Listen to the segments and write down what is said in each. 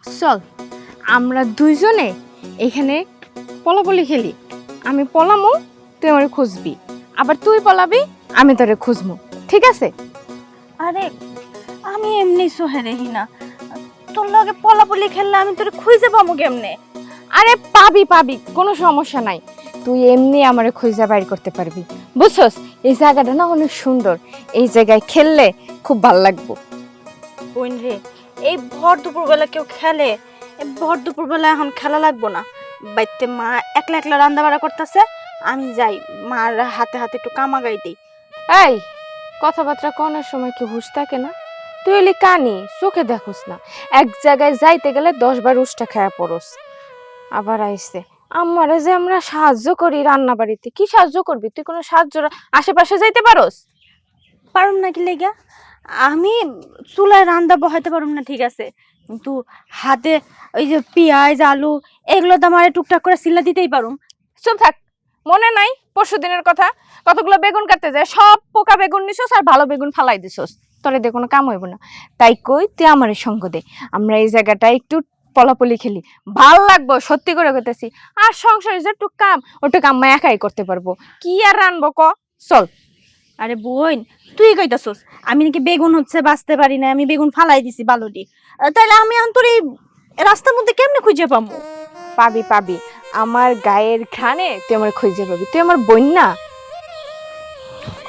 চল আমরা দুইজনে এখানে পলাপলি খেলি। আমি পলামু, তুই আমারে খুঁজবি, আবার তুই পলাবি, আমি তোরে খুঁজবো, ঠিক আছে? আরে আমি এমনি সোহেরেহি না, তোর লগে পলাপলি খেললে আমি তোরে খুঁজে পাবো কেমনে? আরে পাবি পাবি, কোনো সমস্যা নাই, তুই এমনি আমারে খুঁজে বাইর করতে পারবি। বুঝছস, এই জায়গাটা না অনেক সুন্দর, এই জায়গায় খেললে খুব ভালো লাগবো। বোন রে, এই ভর দুপুরবেলা কেউ খেলে? এই ভর দুপুরবেলা এখন খেলা লাগবো না। বাইতে মা একলা একলা রান্না বাড়া করতেছে, আমি যাই মার হাতে হাতে একটু কামাগাই দিই। এই কথাবার্তা কনার সময় কি হুঁশ থাকে না? তুই এলি কানি চোখে দেখোস না, এক জায়গায় যাইতে গেলে 10 বার উষ্টা খায়া পড়স। আবার আইসে আমারে যে আমরা সাহায্য করি রান্না বাড়িতে, কি সাহায্য করবি তুই? কোনো সাহায্য আশেপাশে যাইতে পারোস? পারুম নাকি লেগা? আমি চুলায় রান্না বহাইতে পারুম না ঠিক আছে, কিন্তু হাতে ওই যে পেঁয়াজ আলু এগুলো তো আমার টুকটাক করে সিলা দিতেই পারুম। চুপ থাক, মনে নাই পরশু দিনের কথা? কতগুলো বেগুন কাটতে যায়, সব পোকা বেগুন নিছস আর ভালো বেগুন ফালাই দিছস, তোরে দিয়ে কোনো কাম হইব না। তাই কই তুই আমারে সঙ্গ দে, আমরা এই জায়গাটা একটু পলাপলি খেলি, ভাল লাগবো, সত্যি করে কইতেছি। আর সংসারে যেটুক কাম ওটুক আম্মা একাই করতে পারবো, কি আর রানবো ক? চল। আরে বোন, তুই কইতাছস আমি নাকি বেগুন হচ্ছে বাঁচতে পারি না, আমি বেগুন ফালাই দিছি বালুটি, তাইলে আমি এখন তোর এই রাস্তার মধ্যে কেমনে খুঁজে পাবো? পাবি পাবি, আমার গায়ের ঘ্রাণে তুই আমার খুঁজে পাবি, তুই আমার বোন না।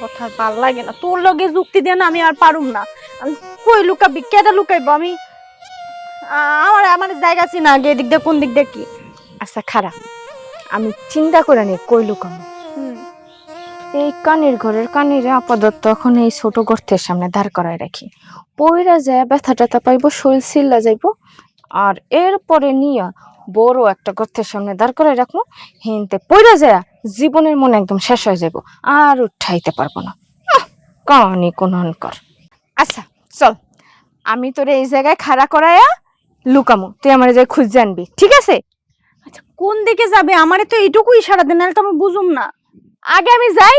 কথা ভাল লাগে না, তোর লগে যুক্তি দিয়ে না আমি আর পারুম না। আমি কই লুকাবি, কেটা লুকাইবো? আমি আমার আমার জায়গা চিনা আগে, এদিক দিয়ে কোন দিক দিয়ে কি। আচ্ছা খারাপ, আমি চিন্তা করে নি কই লুকানো। এই কানের ঘরের কানিরে আপাতত এখন এই ছোট গর্তের সামনে দাঁড় করায় রাখি, পইরা যায় ব্যথা ট্যাথা পাইবো, শরীর চিল্লা যাইবো, আর এরপরে নিয়ে বড় একটা গর্তের সামনে দাঁড় করায় রাখবো, হিনতে পইরা যায় জীবনের মনে একদম শেষ হয়ে যাইবো, আর উঠাইতে পারবো না। কানি কোন কর। আচ্ছা চল, আমি তোরে এই জায়গায় খাড়া করায়া লুকামু, তুই আমার যাই খুঁজে আনবি, ঠিক আছে? আচ্ছা কোন দিকে যাবে আমারে তো এইটুকু ইশারা দেন, নাহলে তো আমি বুঝুম না। আগে আমি যাই,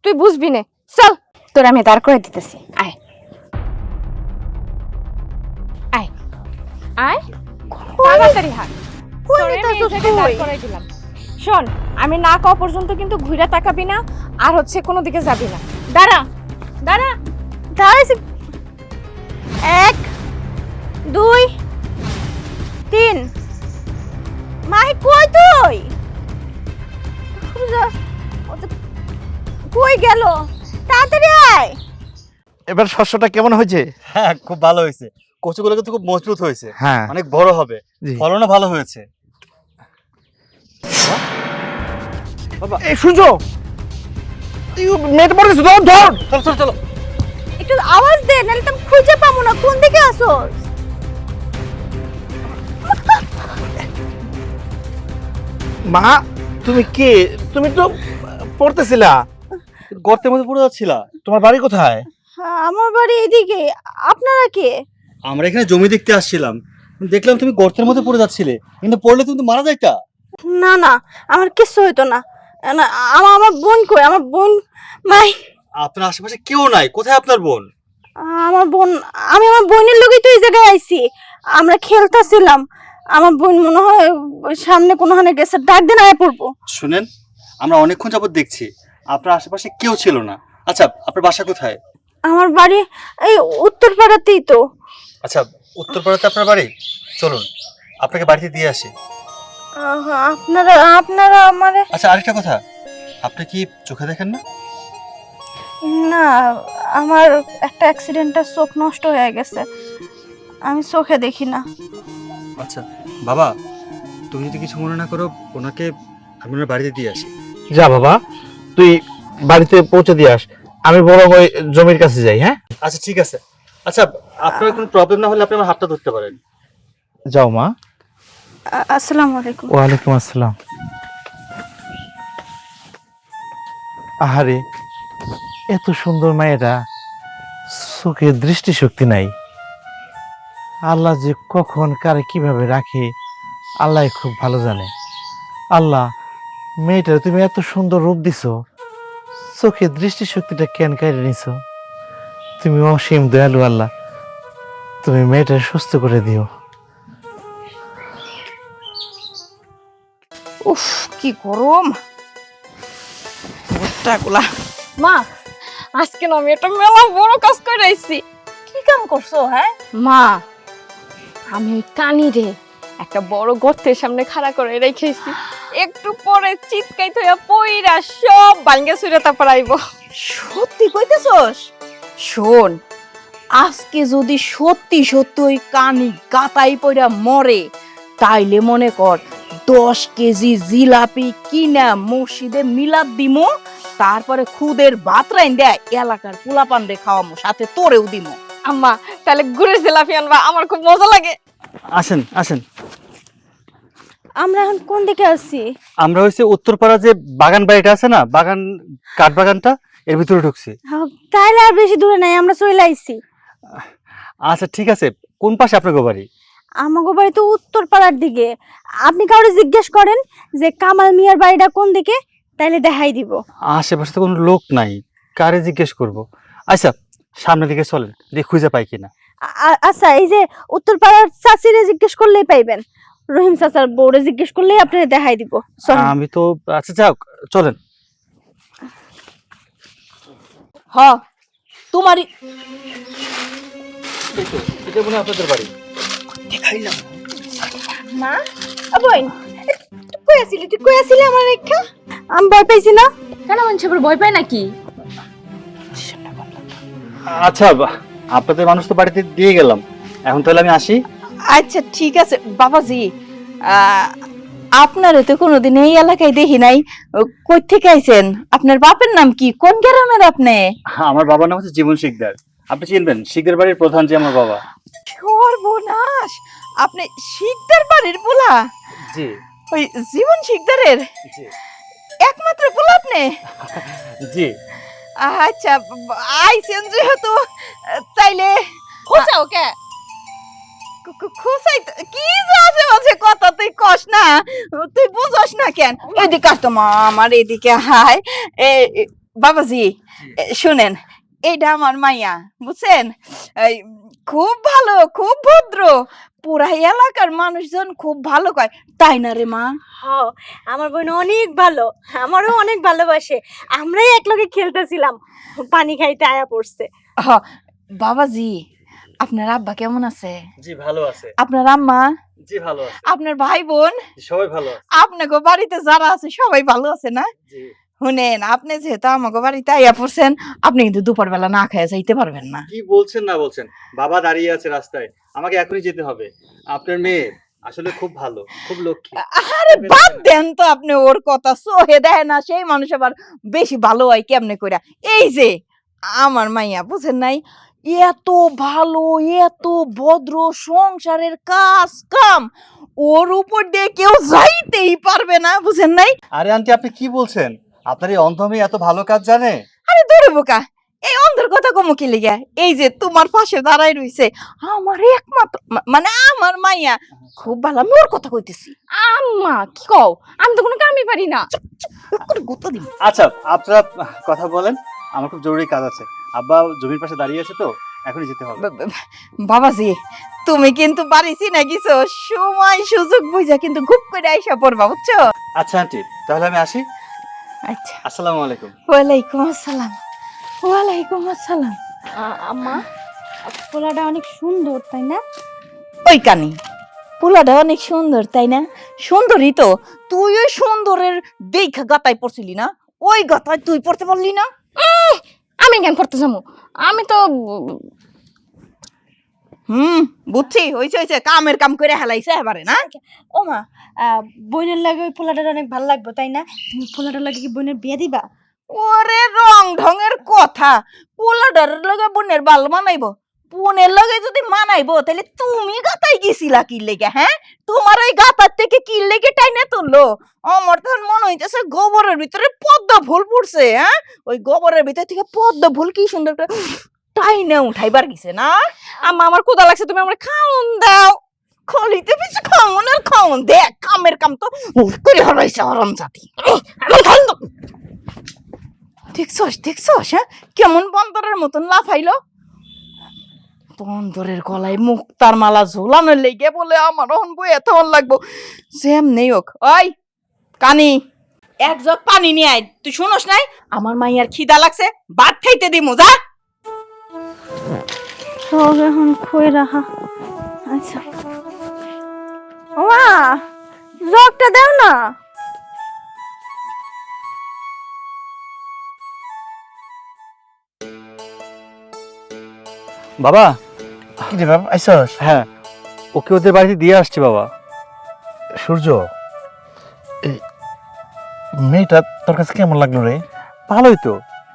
তুই বুঝবি না। চল, তোর আমি দাঁড় করে দিতেছি, আয় আয় আয়, তাড়াতাড়ি হাঁট। কই তোরে আমি এই নিতাছস জায়গায় দাঁড় তুই? করাই দিলাম। শোন, আমি না কওয়া পর্যন্ত কিন্তু ঘুরে তাকাবি না, আর হচ্ছে কোনো দিকে যাবি না। দাঁড়া দাঁড়া। দাঁড়াইছি। 1 2 3। মাহি কই তুই? কই গেল? তাড়াতাড়ি আয়। এবার শস্যটা কেমন হয়েছে? হ্যাঁ খুব ভালো হয়েছে, কচুগুলো কিন্তু খুব মজবুত হয়েছে, হ্যাঁ অনেক বড় হবে, জি। ফলনও ভালো হয়েছে। বাবা এই শুনছো, মেয়েটা পড়েছে, ধর ধর। চলো চলো চলো। একটু আওয়াজ দে, নাহলে তো আমি খুঁজে পাবো না। কোন দিকে আসোস? মা তুমি কে? তুমি তো পড়তেছিলা। গর্তের মধ্যে পড়ে যাচ্ছিলা। তোমার বাড়ি কোথায়? আমার বাড়ি এদিকে। আপনারা কে? আমরা এখানে জমি দেখতে আসছিলাম, দেখলাম তুমি গর্তের মধ্যে পড়ে যাচ্ছিলে, কিন্তু পড়লে তুমি তো মারা যাইতা। না না, আমার কিছু হইতো না। না, আমার আমার বোন কই? আমার বোন মাই। আপনার আশেপাশে কেউ নাই, কোথায় আপনার বোন? আমার বোন, আমি আমার বোনের লগেই তো এই জায়গায় আইছি। আমরা খেলতেছিলাম, আমার বোন মনে হয় ওই সামনে কোনোখানে গেছে, ডাক দেন আয় পড়বো। শুনেন, আমরা অনেকক্ষণ যাবত দেখছি আপনার আশেপাশে কেউ ছিল না। আচ্ছা আপনার বাসা কোথায়? আমার বাড়ি এই উত্তরপাড়াতেই তো। আচ্ছা উত্তরপাড়াতে আপনার বাড়ি, চলুন আপনাকে বাড়িতে দিয়ে আসি। আপনারা আপনারা আমারে। আচ্ছা আরেকটা কথা, আপনি কি চোখে দেখেন না? না, আমার একটা অ্যাক্সিডেন্টে চোখ নষ্ট হয়ে গেছে, আমি চোখে দেখি না। আচ্ছা বাবা, তুমি যদি কিছু মনে না করো, ওনাকে আমি ওনার বাড়িতে দিয়ে আসি। যা বাবা, তুই বাড়িতে পৌঁছে দিয়ে আস, আমি বড় ওই জমির কাছে যাই। হ্যাঁ আচ্ছা ঠিক আছে। আচ্ছা আপনার কোনো প্রবলেম না হলে আপনি আমার হাতটা ধরতে পারেন। যাও মা। আসসালামু আলাইকুম। ওয়ালাইকুম আসসালাম। আহারে, এত সুন্দর মায়েরা, চোখে দৃষ্টিশক্তি নাই। আল্লাহ যে কখন কারে কিভাবে রাখে আল্লাহ খুব ভালো জানে। আল্লাহ, মেয়েটার তুমি এত সুন্দর রূপ দিছো, চোখে দৃষ্টিশক্তিটা কেন কেড়ে নিছো? তুমি অসীম দয়ালু আল্লাহ, তুমি মেয়েটা সুস্থ করে দিও। উফ কি গরম টাগুলা। মা আজকে না আমি একটা মেলা বড় কাজ করে আইছি। কি কাম করছো? হ্যাঁ মা আমি ওই কানিরে একটা বড় গর্তের সামনে খাড়া করে রেখেছি, একটু পরে চিৎকাই থইয়া পইরা সব ভাঙ্গে চুরে তারপর আইব। সত্যি কইতেছস? শোন, আজকে যদি সত্যি সত্যি ওই কানি গাতাই পইরা মরে, তাইলে মনে কর 10 কেজি জিলাপি কিনা মসজিদে মিলাদ দিমু, তারপরে খুদের ভাত রাইন দেয় এলাকার পোলাপান রে খাওয়ামু, সাথে তোরেও দিমু। আম্মা তাহলে গুড়ের জিলাপি আনবা, আমার খুব মজা লাগে। আসেন আসেন। আমরা এখন কোন দিকে আছি? আমরা হচ্ছে উত্তরপাড়া যে বাগান বাড়িটা আছে না, বাগান কাঠ বাগানটা, এর ভিতরে ঢুকছি। তাইলে আর বেশি দূরে নাই, আমরা চলে আইছি। আচ্ছা ঠিক আছে, কোন পাশে আপনার বাড়ি? আমাগো বাড়ি তো উত্তর পাড়ার দিকে। আপনি কাউরে জিজ্ঞেস করেন যে কামাল মিয়ার বাড়িটা কোন দিকে, তাইলে দেখাই দিব। আশেপাশে তো কোনো লোক নাই, কারে জিজ্ঞেস করব? আচ্ছা সামনের দিকে চলেন, দেখি খুঁজে পাই কিনা। আচ্ছা, এই যে উত্তর পাড়ার চাচিরে জিজ্ঞেস করলেই পাইবেন, রহিম চাচার বউরে জিজ্ঞেস করলেই আপনাকে দেখাই দিব। চলেন। আমি তো আচ্ছা যাও, চলেন। হ তোমারই এটা মনে হয় আপনাদের বাড়ি। দেখাইলাম। মা বোন, তুই কই আছিলি আমার রেখা? আমি ভয় পাইছি না। কেন মানুষ আবার ভয় পায় নাকি? আচ্ছা আপনাদের মানুষ তো বাড়িতে দিয়ে গেলাম, এখন তাহলে আমি আসি। আচ্ছা ঠিক আছে বাবাজি, আপনারে তো কোনোদিন এই এলাকায় দেখি নাই, কই থেকে আইছেন? আপনার বাপের নাম কি? কোন গ্রামের আপনি? আমার বাবার নাম হচ্ছে জীবন শিকদার, আপনি চিনবেন, শিকদার বাড়ির প্রধান যে আমার বাবা। সর্বনাশ, আপনি শিকদার বাড়ির পোলা? জি ওই জীবন শিকদারের জি একমাত্র পোলা আপনি? জি। আচ্ছা আইছেন যেহেতু, তাইলে খোঁচাও কে? খুশাই কি যে আছে মাঝে কথা তুই কস না, তুই বুঝস না কেন? এদিকে আস তো মা, আমার এদিকে হাই। বাবাজি শুনেন, এইটা আমার মাইয়া, বুঝছেন? এই খুব ভালো, খুব ভদ্র, পুরা এলাকার মানুষজন খুব ভালো কয়, তাই না রে মা? হ্যাঁ, আমার বোন অনেক ভালো, আমারও অনেক ভালোবাসে। আমরাই একলগে খেলতেছিলাম, পানি খাইতে আয়া পড়ছে। বাবাজি আপনার আব্বা কেমন আছে? জি ভালো আছে। আপনার আম্মা? জি ভালো আছে। আপনার ভাই বোন? সবাই ভালো আছে। আপনাকে বাড়িতে যারা আছে সবাই ভালো আছে না? জি। শুনেন, আপনি যেহেতু আমাকে বাড়িতে আইয়া পড়ছেন, আপনি কিন্তু দুপুরবেলা না খেয়ে যাইতে পারবেন না। কি বলছেন না বলছেন, বাবা দাঁড়িয়ে আছে রাস্তায়, আমাকে এখনই যেতে হবে। আপনার মেয়ে আসলে খুব ভালো, খুব লক্ষ্মী। আরে বাদ দেন তো আপনি ওর কথা, সোহে দেয় না সেই মানুষ আবার বেশি ভালো হয় কেমনে কইরা? এই যে আমার মাইয়া, বুঝেন নাই, এত ভালো, এত ভদ্র, সংসারের কাজ কাম ওর উপর দিয়ে কেউ যাইতেই পারবে না, বুঝেন নাই? আরে আন্টি আপনি কি বলছেন, আপনার এই অন্ধ মেয়ে এত ভালো কাজ জানে? আরে দূরে বোকা, এই অন্ধের কথা কমু কি লিগা? এই যে তোমার পাশে দাঁড়াই রইছে আমার একমাত্র মানে আমার মাইয়া, খুব ভালো। আমি ওর কথা কইতেছি। আম্মা কি কও? আমি তো কোনো কামই পারি না। গুতা দিন। আচ্ছা আপনারা কথা বলেন, আমার খুব জরুরি কাজ আছে। আব্বা জমির পাশে দাঁড়িয়ে আছে তো, এখনই যেতে হবে। বাবাজি তুমি কিন্তু বাড়িছি না কিছু, সময় সুযোগ বুঝা কিন্তু খুব করে আইসা পড়বা, বুঝছো? আচ্ছা আন্টি তাহলে আমি আসি। আচ্ছা, আসসালামু আলাইকুম। ওয়ালাইকুম আসসালাম। ওয়ালাইকুম আসসালাম। আম্মা, পোলাটা অনেক সুন্দর, তাই না? ওই কানি, পোলাটা অনেক সুন্দর তাই না? সুন্দরই তো, তুই ওই সুন্দরের দেখা গাতায় পড়ছিলি না? ওই গাতায় তুই পড়তে পারলি না? আমি কেন করতে যাবো? আমি তো বুঝছি, হইছে হইছে, কামের কাম করে হেলাইছে এবারে না? ও মা, বোনের লাগে ওই পোলাটার অনেক ভালো লাগবে, তাই না? তুমি পোলাটার লাগে কি বোনের বিয়ে দিবা? ওরে রং ঢঙের কথা, পোলাটার লগে বোনের বাল মানাইবো? বোনের লগে যদি মানাইবো তাহলে তুমি গাতাই গেছিলা কি লেগে? হ্যাঁ, তোমার ওই গাতার থেকে কি লেগে টাইনে তুললো? আমার তখন মনে হইতেছে গোবরের ভিতরে পদ্ম ফুল পড়ছে। হ্যাঁ, ওই গোবরের ভিতর থেকে পদ্ম ফুল কি সুন্দর করে টাইনে উঠাইবার গেছে না? আম্মা আমার ক্ষুধা লাগছে, তুমি আমার খাওন দাও। খলিতে পিছু খাওন আর খাওন, দেখ কামের কাম তো করে হরাইছে হরম জাতি। দেখছস দেখছস, হ্যাঁ কেমন বন্দরের মতন লাফাইলো? বন্দরের গলায় মুক্তার মালা ঝোলানোর লেগে বলে আমার অহন বই এত লাগবো, যেমনি হোক। ওই কানি এক জগ পানি নিয়ে আয়। তুই শুনোস নাই আমার মাইয়ার খিদা লাগছে, ভাত খাইতে দিমু যা। সব এখন খুই রাখা। আচ্ছা মা, জগটা দাও না। বাবা, কি রে বাপ, আইসস? হ্যাঁ ওকে ওদের বাড়িতে দিয়ে আসছি বাবা। সূর্য, এই মেয়েটা তোর কাছে কেমন লাগলো রে? ভালোই তো,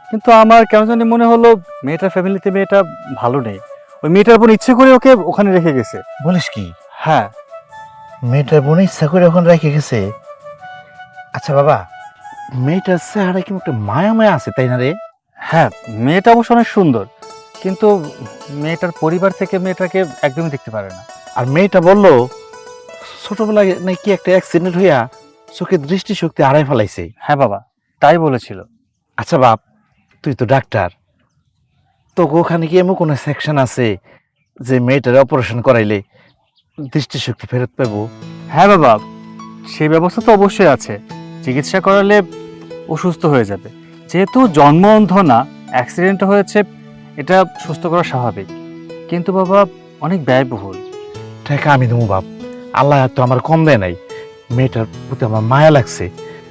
কিন্তু আমার কেন জানি মনে হলো মেয়েটার ফ্যামিলিতে মেয়েটা ভালো নেই। ওই মেয়েটার বোন ইচ্ছে করে ওকে ওখানে রেখে গেছে। বলিস কি? হ্যাঁ। মেয়েটার বোন ইচ্ছা করে ওখানে রেখে গেছে? আচ্ছা বাবা, মেয়েটার চেহারা কি একটা মায়া মায়া আছে, তাই না রে? হ্যাঁ, মেয়েটা অবশ্য অনেক সুন্দর, কিন্তু মেয়েটার পরিবার থেকে মেয়েটাকে একদমই দেখতে পারে না। আর মেয়েটা বললো ছোটবেলায় নাকি একটা অ্যাক্সিডেন্ট হইয়া চোখের দৃষ্টিশক্তি হারাই ফেলাইছে। হ্যাঁ বাবা, তাই বলেছিল। আচ্ছা বাপ, তুই তো ডাক্তার, তোকে ওখানে কি এমন কোনো সেকশন আছে যে মেয়েটার অপারেশন করাইলে দৃষ্টিশক্তি ফেরত পাবো? হ্যাঁ বাবা, সেই ব্যবস্থা তো অবশ্যই আছে। চিকিৎসা করালে অসুস্থ হয়ে যাবে। যেহেতু জন্ম অন্ধ না, অ্যাক্সিডেন্ট হয়েছে, এটা সুস্থ করা স্বাভাবিক, কিন্তু বাবা অনেক ব্যয়বহুল। টাকা আমি দেবো বাপ, আল্লাহ তো আমার কম দেয় নাই। মেয়েটার প্রতি আমার মায়া লাগছে।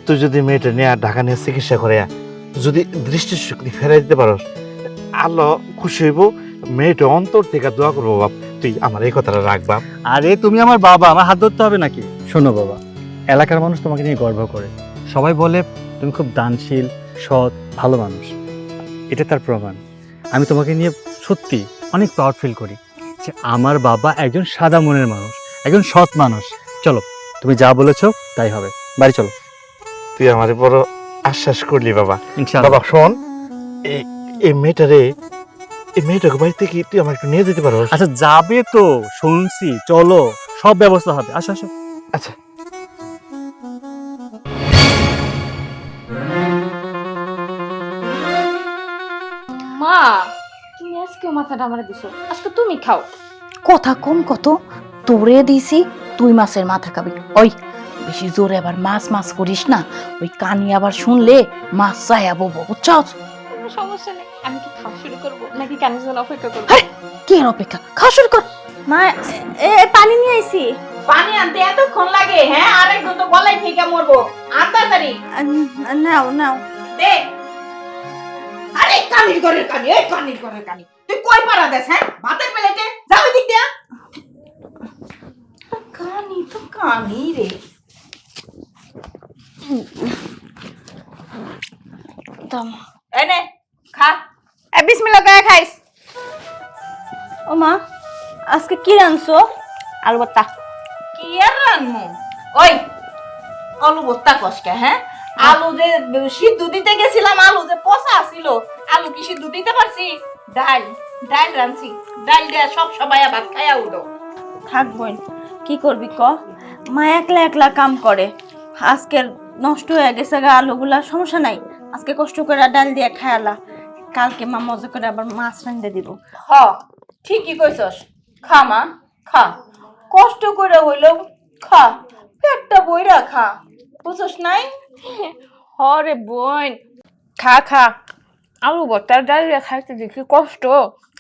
তুই যদি মেয়েটা নিয়ে ঢাকা নিয়ে চিকিৎসা করে যদি দৃষ্টিশক্তি ফেরাই দিতে পারো, আল্লাহ খুশি হইব। মেয়েটা অন্তর থেকে দোয়া করবো বাপ, তুই আমার এই কথাটা রাখ বাপ। আরে তুমি আমার বাবা, আমার হাত ধরতে হবে নাকি? শোনো বাবা, এলাকার মানুষ তোমাকে নিয়ে গর্ব করে। সবাই বলে তুমি খুব দানশীল, সৎ, ভালো মানুষ। এটা তার প্রমাণ। আমি তোমাকে নিয়ে সত্যি অনেক প্রাউড ফিল করি যে আমার বাবা একজন সাদা মনের মানুষ, একজন সৎ মানুষ। চলো, তুমি যা বলেছো তাই হবে, বাড়ি চলো। তুই আমার বড় আশ্বাস করলি বাবা। ইনশাআল্লাহ। বাবা শোন, এই মেয়েটাকে বাড়িতে কি তুই আমার একটু নিয়ে যেতে পারো? আচ্ছা যাবে তো, শুনছি, চলো, সব ব্যবস্থা হবে। আসো আসো। আচ্ছা। মা, তুমি আজকে মাথাটা আমার দিছো, আজকে তুমি খাও। কথা কম কত, তোরে দিছি তুই মাছের মাথা খাবি। ওই বেশি জোরে আবার মাছ মাছ করিস না, ওই কানি আবার শুনলে মাছ চাইয়াবো, বুঝছস? কোনো সমস্যা নেই, আমি কি খাওয়া শুরু করবো নাকি কানের জন্য অপেক্ষা করবো? আরে কে অপেক্ষা, খাওয়া শুরু কর। মা, পানি নিয়ে আইছি। পানি আনতে এতক্ষণ লাগে? হ্যাঁ, আরেকজন তো গলায় থেকে মরবো। আর তাড়াতাড়ি নাও নাও দে। আরে কানির ঘরের কানি, এই কানির ঘরের কানি, তুই কই পারা দেস? হ্যাঁ, ভাতের প্লেটে যাবে দিক দিয়া। কানি তো কানি রে। দাম এনে খা, এ বিসমিল্লাহ করে খাইস। ও মা, আজকে কি রানছো? আলু ভর্তা। কি আর রানমু? ওই আলু ভর্তা কসকে? হ্যাঁ, আলু যে সিদ্ধ দিতে গেছিলাম, আলু যে পচা ছিল, আলু কি সিদ্ধ দিতে পারছি? ডাল ডাল রানছি, ডাল দিয়ে সব সবাই ভাত খাইয়া উঠো। থাক বোন, কি করবি ক? মা একলা একলা কাম করে, আজকে নষ্ট হয়ে গেছে গা আলুগুলা। সমস্যা নাই, আজকে কষ্ট করে ডাল দিয়ে খায়ালা, কালকে মা মজা করে আবার মাছ রাঁধতে দিব। হ, ঠিকই কইছস। খা মা, খা, কষ্ট করে হইলেও খা, পেটটা বইরা খা, বুঝছস নাই? হরে বোন, খা খা। আলু ভর্তার ডাল দিয়ে খাইতে দেখি কষ্ট,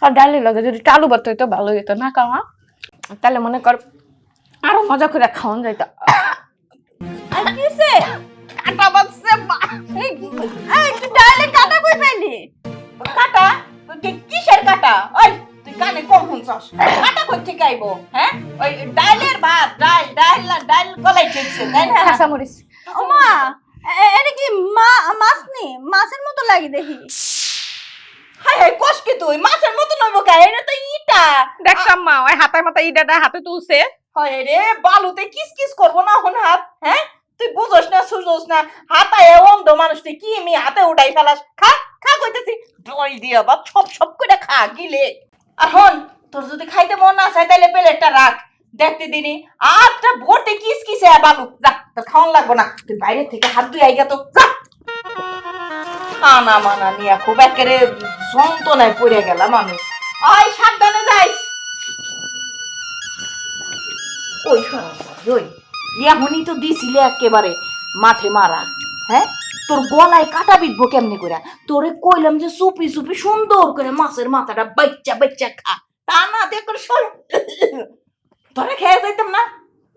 আর ডালের লগে যদি আলু ভর্তা হইতো ভালো হইতো না কামা, তাহলে মনে কর আরো মজা করে খাওয়ান যাইত। আর কিসে কাটা বাজছে? এই তুই ডালে কাটা কই পাইলি? কাটা? কিসের কাটা? ওই তুই কানে কম শুনছস, কাটা কই থেকে আইবো? হ্যাঁ, ওই ডালের ভাত, ডাল ডাল ডাল গলাই ঠিকছে, তাই না? কাঁচা মরিচ। ওমা, এটা কি মাছ নি? মাছের মতো লাগি দেখি। হাই হাই, কস কি তুই? মাছের মতো নইব কা? এটা তো ইটা। দেখছাম মা, ওই হাতের মাথা ইডাটা হাতে তুলছে। হয় রে, বালুতে কিস কিস করবো না হন হাত? হ্যাঁ, তুই বুঝোস না সুঝোস না, হাতায় অন্ধ মানুষ, তুই কি আমি হাতে উঠাই ফেলাস? খা খা কইতেছি, ডল দিয়া বা সব সব করে খা গিলে। আর হন, তোর যদি খাইতে মন না চায় তাহলে প্লেটটা রাখ, দেখতে দিনি আটটা ভর্তি কিস কিসে বালু। যা, তোর খাওয়ান লাগবো না, তুই বাইরে থেকে হাত ধুই আইগা তো যা। খানা মানা নিয়ে খুব একেবারে যন্ত্রণায় পড়ে গেলাম আমি। আয় সাবধানে যাইস। ওই ওই এখনই তো দিছিলে একেবারে, মাঠে মারা। হ্যাঁ, তোর গলায় কাটা বিধবো কেমনি করে? তোরে কইলাম যে চুপি চুপি সুন্দর করে মাছের মাথাটা বাচ্চা বাচ্চা খা, তা না দেখ তোরে খেয়ে যাইতাম না।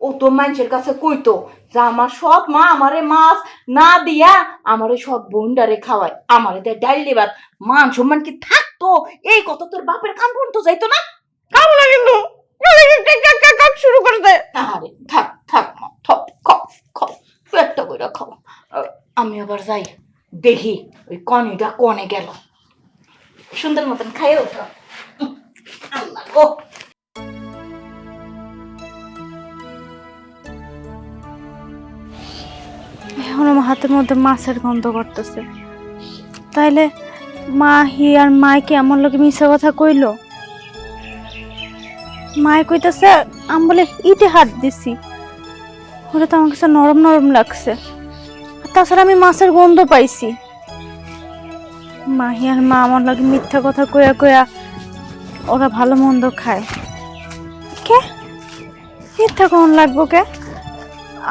ও তো মানুষের কাছে কইতো যে আমার সব মা আমারে মাছ না দিয়া আমারে সব বোনডারে খাওয়ায়, আমারে দেয় ডাল ভাত, মান সম্মান কি থাকতো? এই কথা তোর বাপের কান পর্যন্ত যাইতো না? খাবো না কিন্তু শুরু করতে। আরে থাক থাক মা, থাক, খাও খাও, পেটটা কইরা খাও। আমি আবার যাই দেখি ওই কনিটা কনে গেল। সুন্দর মতন খাইও তো। আল্লাহ গো। এখন আমার হাতের মধ্যে মাছের গন্ধ করতেছে। তাইলে মাহি আর মাইকে আমার লোকে মিশা কথা কইলো। মায় কইতাছে আমি বলে ইটে হাত দিছি, ওটা তো আমার কাছে নরম নরম লাগছে। আর তাছাড়া আমি মাছের গন্ধ পাইছি। মাহি আর মা আমার লাগে মিথ্যা কথা কইয়া কইয়া ওরা ভালো মন্দ খায়। কে মিথ্যা কোন লাগবো কে?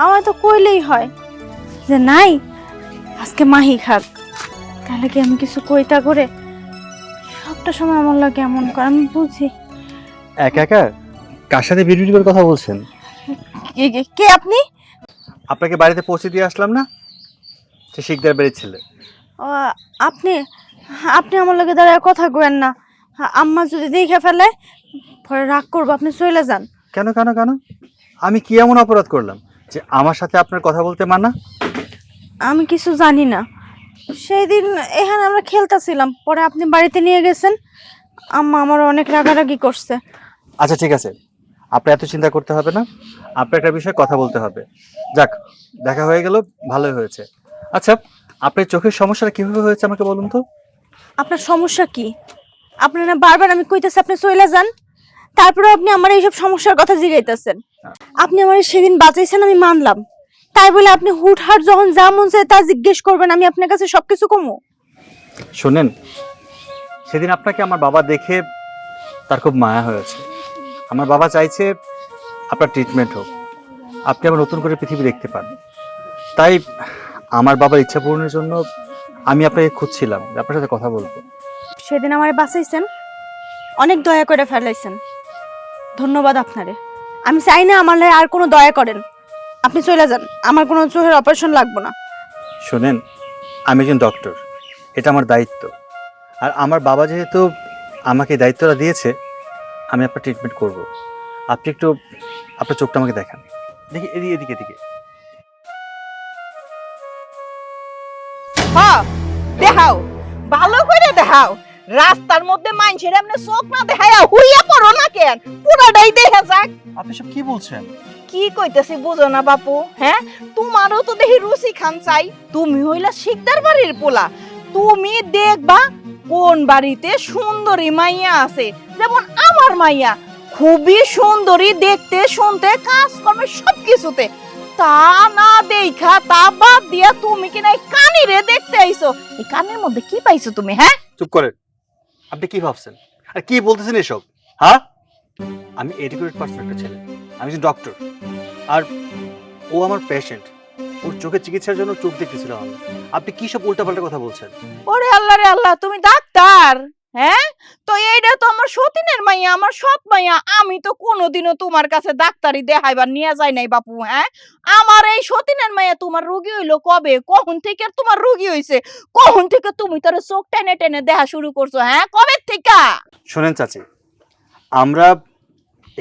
আমার তো কইলেই হয় যে নাই আজকে মাহি খাক, তাহলে কি আমি কিছু কইতা করে সবটা সময় আমার লাগে এমন করে? আমি বুঝি। একা একা কার সাথে বিড়বিড় করে কথা বলছেন? কে আপনি? আপনাকে বাড়িতে পৌঁছে দিয়ে আসলাম না, সে শিকদার বাড়ির ছেলে। ও, আপনি আপনি আমার লগে দাঁড়ায় কথা কইেন না। আম্মা যদি দেখে ফেলে পরে রাগ করবো, আপনি চলে যান। কেন কেন কেন? আমি কি এমন অপরাধ করলাম যে আমার সাথে আপনার কথা বলতে মানা? আমি কিছু জানি না। সেই দিন এখানে আমরা খেলতেছিলাম, পরে আপনি বাড়িতে নিয়ে গেছেন। আম্মা আমার অনেক রাগারাগি করছে। আচ্ছা ঠিক আছে, আপনার এত চিন্তা করতে হবে না, আপনার একটা বিষয়ে কথা বলতে হবে। যাক, দেখা হয়ে গেল, ভালোই হয়েছে। আচ্ছা, আপনার চোখের সমস্যাটা কিভাবে হয়েছে আমাকে বলুন তো। আপনার সমস্যা কি? আপনারা বারবার আমি কইতেছি আপনি চলে যান, তারপরে আপনি আমার এইসব সমস্যার কথা জিগাইতেছেন। আপনি আমার সেদিন বাঁচাইছেন, আমি মানলাম, তাই বলে আপনি হুটহাট যখন যা মন চায় তা জিজ্ঞেস করবেন, আমি আপনার কাছে সবকিছু কমু? শোনেন, সেদিন আপনাকে আমার বাবা দেখে তার খুব মায়া হয়েছে। আমার বাবা চাইছে আপনার ট্রিটমেন্ট হোক, আপনি আবার নতুন করে পৃথিবী দেখতে পান। তাই আমার বাবার ইচ্ছা পূরণের জন্য আমি আপনাকে খুঁজছিলাম, আপনার সাথে কথা বলবো। সেদিন আমার বাঁচাইছেন, অনেক দয়া করে ফেলাইছেন, ধন্যবাদ আপনারে। আমি চাই না আমার লাই আর কোনো দয়া করেন, আপনি চলে যান, আমার কোনো চোখের অপারেশন লাগবে না। শোনেন, আমি একজন ডক্টর, এটা আমার দায়িত্ব। আর আমার বাবা যেহেতু আমাকে এই দায়িত্বটা দিয়েছে, আমি আপনার ট্রিটমেন্ট করব। আপনি একটু আপনার চোখটা আমাকে দেখান, দেখি এদিকে এদিকে এদিকে। হ্যাঁ দেখাও, ভালো করে দেখাও। রাস্তার মধ্যে মানুষের এমনি চোখ না দেখাইয়া হুইয়া পড়ো না কেন? পুরাটাই দেখা যাক। আপনি সব কি বলছেন? কি কইতেছি বুঝো না বাপু? হ্যাঁ, তোমারও তো দেখি রুচি খান চাই। তুমি হইলা শিকদার বাড়ির পোলা, তুমি দেখবা কোন বাড়িতে সুন্দরী মাইয়া আছে। যেমন আমার মাইয়া খুবই সুন্দরী, দেখতে শুনতে কাজকর্মে সবকিছুতে। তা না দেখা তা বাদ দিয়া তুমি কিনা এই কানিরে দেখতে আইছো। এই কানের মধ্যে কি পাইছো তুমি? হ্যাঁ, চুপ করেন। আপনি কি ভাবছেন আর কি বলতেছেন এসব? হ্যাঁ, আমি এডুকেটেড পার্সন একটা ছেলে, আমি একজন ডক্টর। আর ও আমার পেশেন্ট, ওর চোখের চিকিৎসার জন্য চোখ দেখতেছিলাম আমি। আপনি কি সব উল্টাপাল্টা কথা বলছেন? ওরে আল্লাহ রে আল্লাহ, তুমি ডাক্তার? হ্যাঁ, তো এইটা তো আমার সতীনের মাইয়া, আমার সৎ মাইয়া। আমি তো কোনোদিনও তোমার কাছে ডাক্তারি দেখাইবার নিয়ে যাই নাই বাপু। হ্যাঁ, আমার এই সতীনের মাইয়া তোমার রোগী হইলো কবে? কখন থেকে তোমার রোগী হইছে? কখন থেকে তুমি তোর চোখ টেনে টেনে দেখা শুরু করছো? হ্যাঁ, কবে থেকে? শোনেন চাচি, আমরা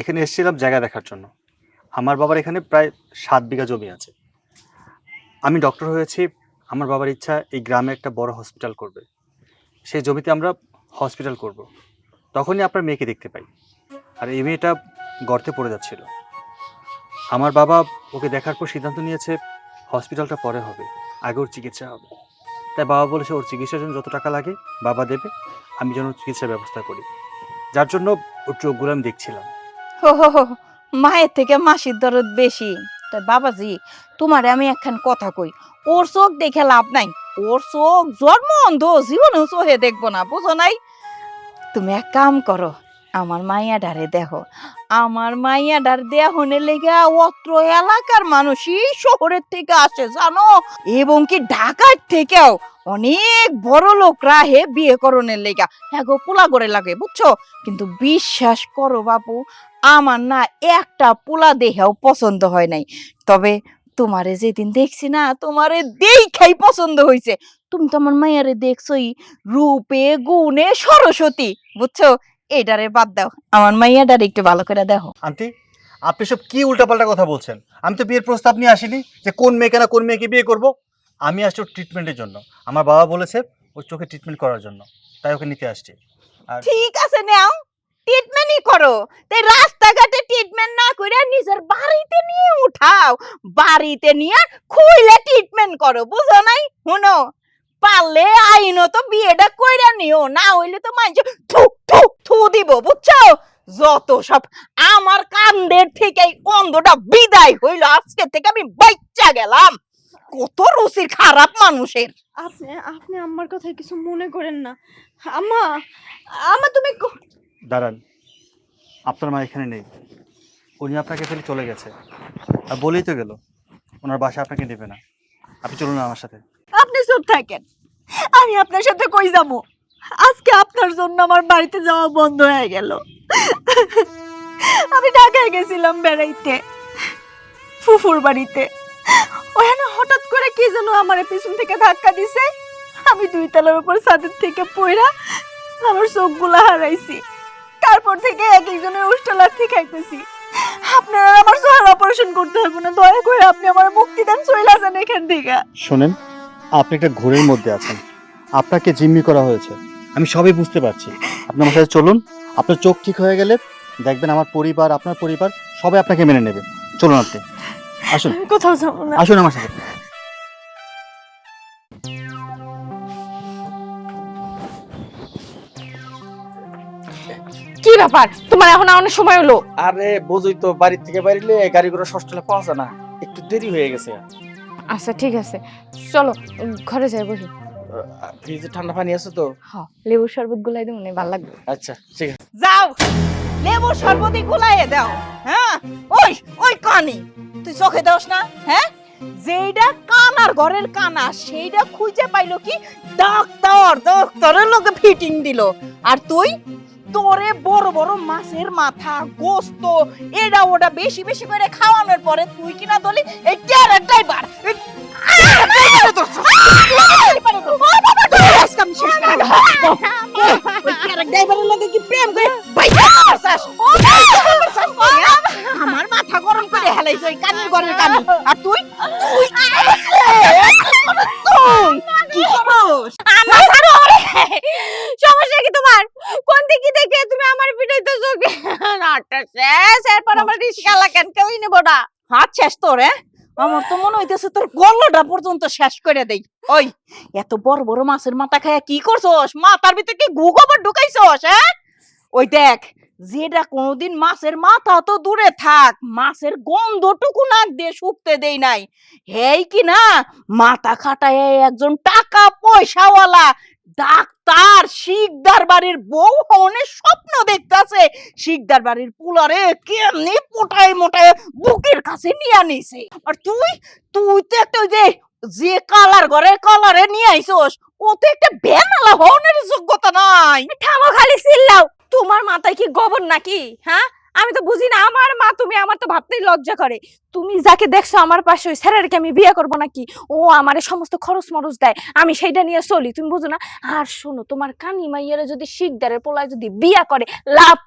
এখানে এসেছিলাম জায়গা দেখার জন্য। আমার বাবার এখানে প্রায় 7 বিঘা জমি আছে। আমি ডক্টর হয়েছি, আমার বাবার ইচ্ছা এই গ্রামে একটা বড় হসপিটাল করবে। সেই জমিতে আমরা হসপিটাল করব। তখনই আপনার মেয়েকে দেখতে পাই, আর এই মেয়েটা গর্তে পড়ে যাচ্ছিল। আমার বাবা ওকে দেখার পর সিদ্ধান্ত নিয়েছে হসপিটালটা পরে হবে, আগে ওর চিকিৎসা হবে। তাই বাবা বলেছে ওর চিকিৎসার জন্য যত টাকা লাগে বাবা দেবে, আমি যেন চিকিৎসার ব্যবস্থা করি। যার জন্য ওর চোখগুলো আমি দেখছিলাম। হো হো হো, মায়ের থেকে মাসির দরদ বেশি। তা বাবাজি, তোমারে আমি একখান কথা কই, ওর চোখ দেখে লাভ নাই। ওর চোখ জন্ম অন্ধ, জীবনেও চোখে দেখবো না, বুঝো নাই? তুমি এক কাম করো, আমার মাইয়াডারে দেখো, আমার মাইয়াডার দেহনের লেগে অত্র এলাকার মানুষই শহরের থেকে আসে জানো, এবং কি ঢাকার থেকেও অনেক বড় লোকরা হে বিয়ে করণের লেগা হ্যাঁ গো পোলা করে লাগে বুঝছো। কিন্তু বিশ্বাস করো বাপু, আমার না একটা পোলা দেহেও পছন্দ হয় নাই। তবে তোমারে যেদিন দেখছি না, তোমারে দেখাই পছন্দ হয়েছে। তুমি তো আমার মাইয়ারে দেখছোই, রূপে গুণে সরস্বতী বুঝছো। এটারে বাদ দাও, আমার মাইয়াটারে একটু ভালো করে দেখো। আন্টি, আপনি সব কি উল্টাপাল্টা কথা বলছেন? আমি তো বিয়ের প্রস্তাব নিয়ে আসিনি যে কোন মেয়েকে না কোন মেয়েকে বিয়ে করব। আমি আসছি ওর ট্রিটমেন্টের জন্য। আমার বাবা বলেছে ওর চোখে ট্রিটমেন্ট করার জন্য, তাই ওকে নিতে আসছি। আর ঠিক আছে, নাও ট্রিটমেন্টই করো। তাই রাস্তাঘাটে ট্রিটমেন্ট না করে নিজের বাড়িতে নিয়ে উঠাও, বাড়িতে নিয়ে খুইলে ট্রিটমেন্ট করো, বুঝো নাই? শুনো, পারলে আইনত বিয়েটা কইরা নিও, না হইলে তো মাইজ থু থু থু দিব বুঝছো। যত সব আমার কান্দের থেকে অন্ধটা বিদায় হইল, আজকে থেকে আমি বাচ্চা গেলাম। কত রুচির খারাপ মানুষের। আপনি আপনি আমার কথা কিছু মনে করেন না। আম্মা, আম্মা তুমি দাঁড়ান, আপনার মা এখানে নেই, উনি আপনাকে ফেলে চলে গেছে। আর বলেই তো গেল ওনার বাসা আপনাকে নেবে না। আপনি চলুন আমার সাথে। আপনি চুপ থাকেন, আমি আপনার সাথে কই যাব? আজকে আপনার জন্য আমার বাড়িতে যাওয়া বন্ধ হয়ে গেল। আমি ঢাকায় গেছিলাম বেড়াইতে, ফুফুর বাড়িতে। ওখানে হঠাৎ করে কি যেন আমার পিছন থেকে ধাক্কা দিছে, আমি 2 তলার উপর ছাদের থেকে পড়া আমার চোখগুলো হারাইছি। তারপর থেকে এক একজনের উষ্ঠলাথি খাইতেছি। আপনারা আমার চোখের অপারেশন করতে হবে না, দয়া করে আপনি আমার মুক্তি দেন, চলে যান এখান থেকে। শোনেন, আপনি একটা ঘোরের মধ্যে আছেন, আপনাকে জিম্মি করা হয়েছে, আমি সবই বুঝতে পারছি। আপনি আমার সাথে চলুন, আপনার চোখ ঠিক হয়ে গেলে দেখবেন আমার পরিবার, আপনার পরিবার সবাই আপনাকে মেনে নেবে। চলুন আপনি, আসুন কোথাও যাবো না। আসুন আমার সাথে। কি ব্যাপার, তোমার এখন অনেক সময় হলো? আরে বুঝই তো, বাড়ি থেকে বাইরে গাড়ি করে ষষ্ঠলে পাওয়া যায় না, একটু দেরি হয়ে গেছে। আচ্ছা ঠিক আছে, চলো ঘরে যাই বসি। ফ্রিজে ঠান্ডা পানি আছে তো? হ্যাঁ, লেবুর শরবত গুলাই দেবো, ভালো লাগবে। আচ্ছা ঠিক আছে। যাও লেবু শরবতি গুলাইয়ে দাও। হ্যাঁ, ওই ওই কানি তুই চোখে দাওস না? হ্যাঁ, যেইটা কানার ঘরের কানা সেইটা খুঁজে পাইলো কি ডাক্তারের লোকে ফিটিং দিল। আর তুই তোরে বড় বড় মাছের মাথা, গোস্ত, এটা ওটা বেশি বেশি করে খাওয়ানোর পরে তুই কিনা দলি এই ট্যারার ড্রাইভার। আমার মাথা গরম করে হেলাইছ ওই কানের ঘরের কানে। আর তুই কি করস? সমস্যা কি তোমার? কোন দিকে দেখে তুমি আমার পিটাইতেছো? নাটক শেষ, এরপর আমার রিস্কা লাগান, কেউই নেব না। হাত শেষ তোর? আমার তো মনে হইতেছে তোর গলাটা পর্যন্ত শেষ করে দেই। ওই এত বড় বড় মাছের মাথা খায়া কি করছস? মাথার ভিতরে কি গু গোবর ঢুকাইছস? হ্যাঁ, ওই দেখ, যেটা কোনোদিন মাছের মাথা তো দূরে থাক, মাছের গন্ধটুকু নাক দিয়ে শুকতে দেই নাই, হেই কি না মাথা খাটায় একজন টাকা পয়সাওয়ালা ডাক্তার শিকদার বাড়ির বউ হনের স্বপ্ন দেখতাছে। শিকদার বাড়ির পুলারে কেমনি পোটায় মোটায় বুকের কাছে নিয়ে আনিছে। আর তুই তুই তো একটা ওই যে কালার ঘরের কালারে নিয়ে আইছস, ও তো একটা বেনালা হনের যোগ্যতা নাই। থামো, খালি চিল্লাও। তোমার মাথায় কি গোবর নাকি? হ্যাঁ, আমি তো বুঝি না। আমার মা তুমি, আমার তো ভাবতেই লজ্জা করে। তুমি যাকে দেখছো আমার পাশে, ওই স্যারেরকে আমি বিয়ে করবো নাকি? ও আমারে সমস্ত খরচ মরচ দেয়, আমি সেইটা নিয়ে চলি, তুমি বুঝো না? আর শোনো, তোমার কানি মাইয়ারে যদি শিকদারের পোলায় যদি বিয়া করে, লাভ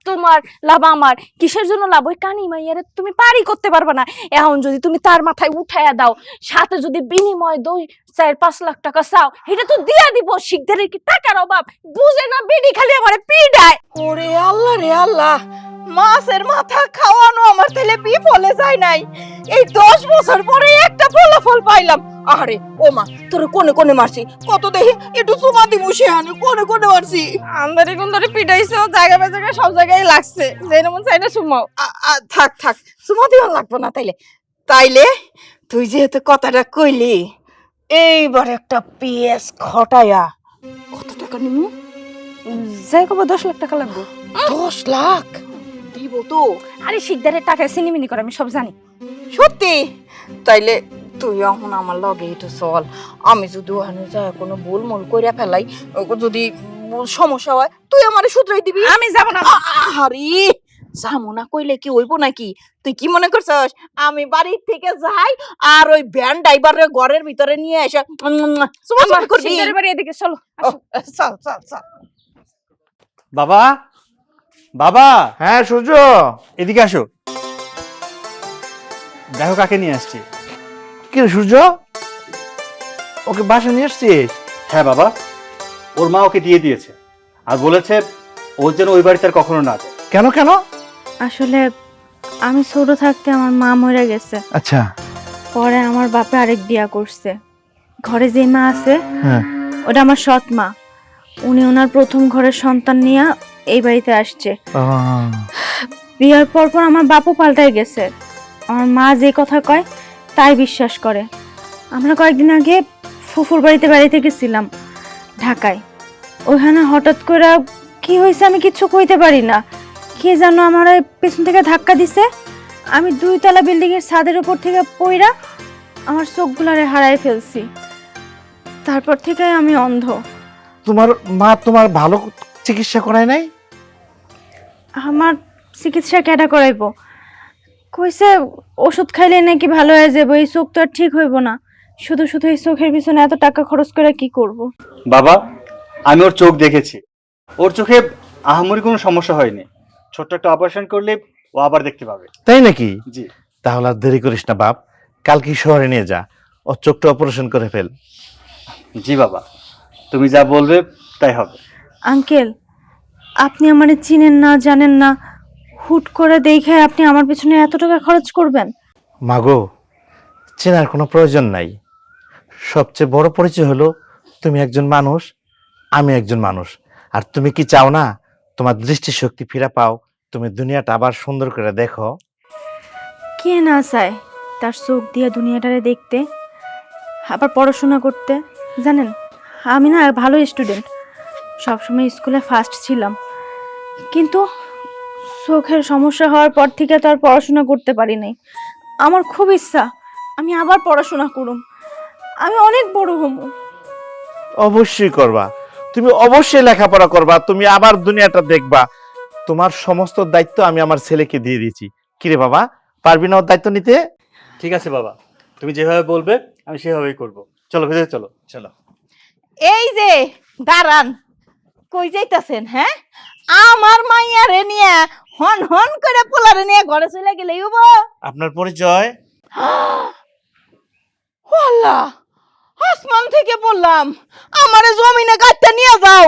তোমার, লাভ আমার। কিসের জন্য লাভ? ওই কানি মাইয়ারে তুমি পারি করতে পারবে না। এখন যদি তুমি তার মাথায় উঠাইয়া দাও, সাথে যদি বিনিময় 2-4-5 লাখ টাকা চাও, এটা তো দিয়া দিব। শিকদারের কি টাকার অভাব? বুঝে না, বেডি খালি আমারে পিডায়। ওরে আল্লাহ রে আল্লাহ, মাছের মাথা খাওয়ানো আমার তাহলে বিফলে যায় নাই। এই 10 বছর পরে একটা ফলাফল পাইলাম। আরে ও মা, তোর কোনে কোনে মারছি কত দেখি, একটু চুমা দিমু সেহানে কোনে কোনে মারছি। আন্দারে কুন্দারে পিটাইছো, জায়গা জায়গায় সব জায়গায় লাগছে। যেন মন চাই না সুমাও। থাক থাক, চুমা দিও লাগবো না। তাইলে তুই যেহেতু কথাটা কইলি, এইবার একটা পিএস খটায়া কত টাকা নিমু? যাই কবে 10 লাখ টাকা লাগবে। 10 লাখ দিব তো? আরে শিকদারের টাকায় সিনিমিনি করে আমি সব জানি। সত্যি? তাইলে তুই এখন আমার লগে একটু চল। আমি যদি ওখানে যাই কোনো ভুল মূল কইরা ফেলাই, যদি সমস্যা হয় তুই আমারে শুধরাই দিবি। আমি যাব না। আরে যাবো না কইলে কি হইব নাকি? তুই কি মনে করছস আমি বাড়ির থেকে যাই আর ওই ভ্যান ড্রাইভারের ঘরের ভিতরে নিয়ে এসে আমার করবি? শিকদারের বাড়ি এদিকে চলো। আসো। চল চল চল। বাবা, বাবা, হ্যাঁ সূর্য, এদিকে আসো। দেখো কাকে নিয়ে আসছি। কি রে সূর্য, ওকে বাসা নিয়ে আসছিস? হ্যাঁ বাবা, ওর মা ওকে দিয়ে দিয়েছে আর বলেছে ও যেন ওই বাড়িতে আর কখনো না যায়। কেন কেন? আসলে আমি ছোট থাকতে আমার মা মরে গেছে, আচ্ছা। পরে আমার বাপে আরেক বিয়া করছে। ঘরে যে মা আছে হ্যাঁ। ওটা আমার সৎ মা। উনি ওনার প্রথম ঘরের সন্তান নিয়ে এই বাড়িতে আসছে। বিয়ার পর পর আমার বাপও পাল্টাই গেছে। আমার মা যে কথা কয় তাই বিশ্বাস করে। আমরা কয়েকদিন আগে ফুফুর বাড়িতে গেছিলাম ঢাকায়। ওইখানে হঠাৎ করে কি হয়েছে আমি কিচ্ছু কইতে পারি না। কে যেন আমার পেছন থেকে ধাক্কা দিছে। আমি 2 তলা বিল্ডিং এর ছাদের উপর থেকে পইরা আমার চোখগুলারে হারাই ফেলছি। তারপর থেকে আমি অন্ধ। তোমার মা তোমার ভালো চিকিৎসা করায় নাই? আমার চিকিৎসা কেডা করাইবো? কইছে ওষুধ খাইলে নাকি ভালো হয়ে যাবে, এই চোখ তো আর ঠিক হইব না। শুধু শুধু এই চোখের পিছনে এত টাকা খরচ করে কি করব? বাবা, আমি ওর চোখ দেখেছি, ওর চোখে আহামরি কোনো সমস্যা হয়নি। ছোট্ট একটা অপারেশন করলে ও আবার দেখতে পাবে। তাই নাকি? জি। তাহলে আর দেরি করিস না বাপ, কালকে শহরে নিয়ে যা, ওর চোখটা অপারেশন করে ফেল। জি বাবা, তুমি যা বলবে তাই হবে। আঙ্কেল, আপনি আমারে চিনেন না, জানেন না, হুট করে দেখে আপনি আমার পিছনে এত টাকা খরচ করবেন? মাগো, চেনার কোনো প্রয়োজন নাই। সবচেয়ে বড় পরিচয় হলো তুমি একজন মানুষ, আমি একজন মানুষ। আর তুমি কি চাও না তোমার দৃষ্টিশক্তি ফিরে পাও, তুমি দুনিয়াটা আবার সুন্দর করে দেখো? কে না চায় তার চোখ দিয়ে দুনিয়াটারে দেখতে, আবার পড়াশোনা করতে? জানেন, আমি না ভালো স্টুডেন্ট, সবসময় স্কুলে ফার্স্ট ছিলাম, কিন্তু চোখের সমস্যা হওয়ার পর থেকে তো আর পড়াশোনা করতে পারি নাই। আমার খুব ইচ্ছা আমি আবার পড়াশোনা করুম, আমি অনেক বড় হব। অবশ্যই করবা, তুমি অবশ্যই লেখাপড়া করবা, তুমি আবার দুনিয়াটা দেখবা। তোমার সমস্ত দায়িত্ব আমি আমার ছেলেকে দিয়ে দিয়েছি। কিরে বাবা, পারবি না ওর দায়িত্ব নিতে? ঠিক আছে বাবা, তুমি যেভাবে বলবে আমি সেভাবেই করব। চলো ভেতরে চলো। চলো। এই যে দাঁড়ান, কই যাইতাছেন? হ্যাঁ, আমার মাইয়ারে নিয়ে হন হন করে পোলারে নিয়ে ঘরে চলে গেলে হবো? আপনার পরিচয়? আল্লাহ, আসমান থেকে বললাম আমারে জমিনে গাছটা নিয়ে যাও।